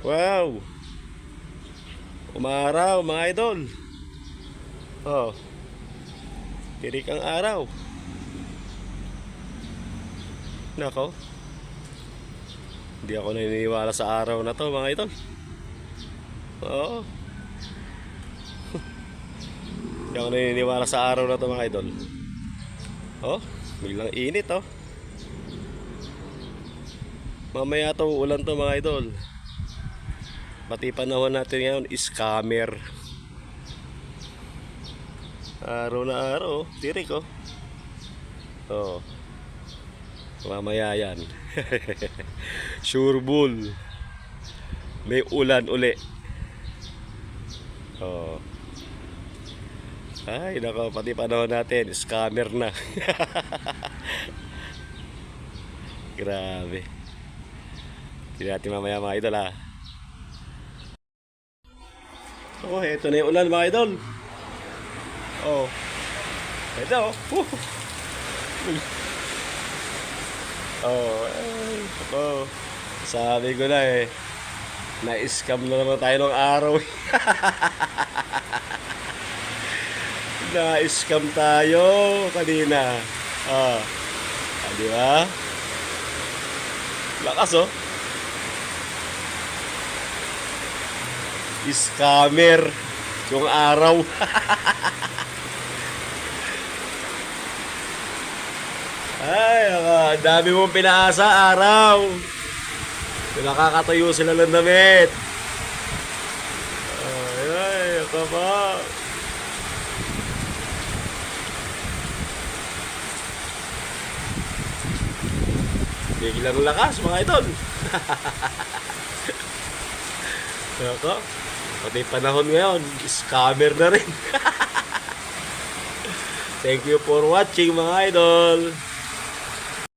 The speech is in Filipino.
Wow! Umaraw mga idol. Oh, tirik ang araw. Nako, hindi ako naniniwala sa araw na to mga idol. Oo, hindi ako naniniwala sa araw na to mga idol. Oh, biglang init oh. Mamaya to ulan to mga idol. Pati panahon natin ngayon is scammer. Araw na araw, tirik oh. Oh, mamaya yan. Sure bull. May ulan uli. Oh. Ay, nako, pati panahon natin, scammer na. Grabe. Hindi natin mamaya mga idol ha. Oh, eto na yung ulan mga idol. Oh. Ito. Oh, ay, oh. Sabi ko na eh. Na-scam na naman tayo ng araw. Na-scam tayo kanina. Ah. Ah, di ba? Lakas oh. Scammer yung araw. Ay, dami mong pinaasa araw. Nakakatayo sila ng damit. Ay, ito pa. Biglang lakas mga idol. Ito. Pati panahon ngayon, scammer na rin. Thank you for watching mga idol.